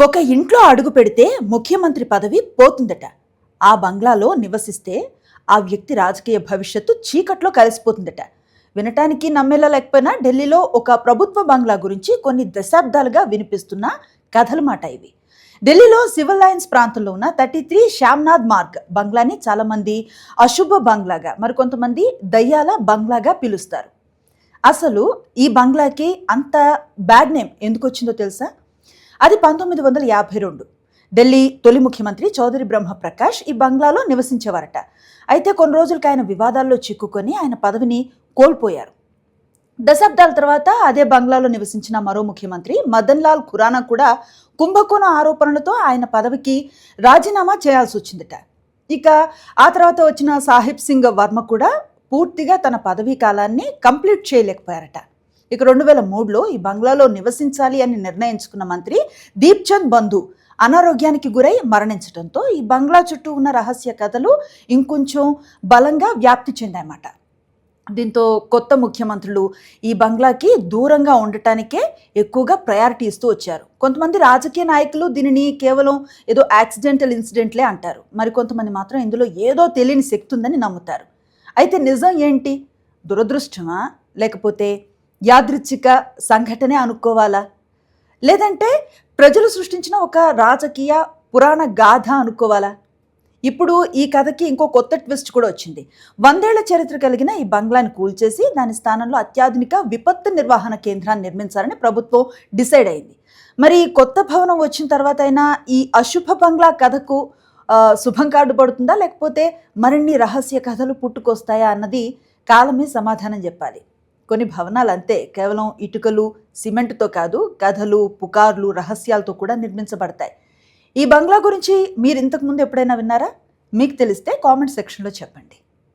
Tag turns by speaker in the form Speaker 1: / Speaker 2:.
Speaker 1: ఒక ఇంట్లో అడుగు పెడితే ముఖ్యమంత్రి పదవి పోతుందట. ఆ బంగ్లాలో నివసిస్తే ఆ వ్యక్తి రాజకీయ భవిష్యత్తు చీకట్లో కలిసిపోతుందట. వినటానికి నమ్మేలా లేకపోయినా ఢిల్లీలో ఒక ప్రభుత్వ బంగ్లా గురించి కొన్ని దశాబ్దాలుగా వినిపిస్తున్న కథల మాట ఇవి. ఢిల్లీలో సివిల్ లైన్స్ ప్రాంతంలో ఉన్న 33 శ్యామ్నాథ్ మార్గ్ బంగ్లాని చాలామంది అశుభ బంగ్లాగా, మరికొంతమంది దయ్యాల బంగ్లాగా పిలుస్తారు. అసలు ఈ బంగ్లాకి అంత బ్యాడ్ నేమ్ ఎందుకు వచ్చిందో తెలుసా? అది 1952. ఢిల్లీ తొలి ముఖ్యమంత్రి చౌదరి బ్రహ్మప్రకాష్ ఈ బంగ్లాలో నివసించేవారట. అయితే కొన్ని రోజులకి ఆయన వివాదాల్లో చిక్కుకొని ఆయన పదవిని కోల్పోయారు. దశాబ్దాల తర్వాత అదే బంగ్లాలో నివసించిన మరో ముఖ్యమంత్రి మదన్ లాల్ ఖురానా కూడా కుంభకోణ ఆరోపణలతో ఆయన పదవికి రాజీనామా చేయాల్సి వచ్చిందట. ఇక ఆ తర్వాత వచ్చిన సాహిబ్ సింగ్ వర్మ కూడా పూర్తిగా తన పదవీ కాలాన్ని కంప్లీట్ చేయలేకపోయారట. ఇక 2003లో ఈ బంగ్లాలో నివసించాలి అని నిర్ణయించుకున్న మంత్రి దీప్ చంద్ బంధు అనారోగ్యానికి గురై మరణించడంతో ఈ బంగ్లా చుట్టూ ఉన్న రహస్య కథలు ఇంకొంచెం బలంగా వ్యాప్తి చెందాయన్నమాట. దీంతో కొత్త ముఖ్యమంత్రులు ఈ బంగ్లాకి దూరంగా ఉండటానికే ఎక్కువగా ప్రయారిటీ ఇస్తూ వచ్చారు. కొంతమంది రాజకీయ నాయకులు దీనిని కేవలం ఏదో యాక్సిడెంటల్ ఇన్సిడెంట్లే అంటారు. మరికొంతమంది మాత్రం ఇందులో ఏదో తెలియని శక్తి ఉందని నమ్ముతారు. అయితే నిజం ఏంటి? దురదృష్టమా, లేకపోతే యాదృచ్ఛిక సంఘటనే అనుకోవాలా, లేదంటే ప్రజలు సృష్టించిన ఒక రాజకీయ పురాణ గాథ అనుకోవాలా? ఇప్పుడు ఈ కథకి ఇంకో కొత్త ట్విస్ట్ కూడా వచ్చింది. 100 ఏళ్ల చరిత్ర కలిగిన ఈ బంగ్లాని కూల్చేసి దాని స్థానంలో అత్యాధునిక విపత్తు నిర్వహణ కేంద్రాన్ని నిర్మించాలని ప్రభుత్వం డిసైడ్ అయింది. మరి కొత్త భవనం వచ్చిన తర్వాత అయినా ఈ అశుభ బంగ్లా కథకు శుభం కార్డు పడుతుందా, లేకపోతే మరిన్ని రహస్య కథలు పుట్టుకొస్తాయా అన్నది కాలమే సమాధానం చెప్పాలి. కొన్ని భవనాలు అంతే, కేవలం ఇటుకలు సిమెంట్తో కాదు, కథలు, పుకార్లు, రహస్యాలతో కూడా నిర్మించబడతాయి. ఈ బంగ్లా గురించి మీరు ఇంతకుముందు ఎప్పుడైనా విన్నారా? మీకు తెలిస్తే కామెంట్ సెక్షన్లో చెప్పండి.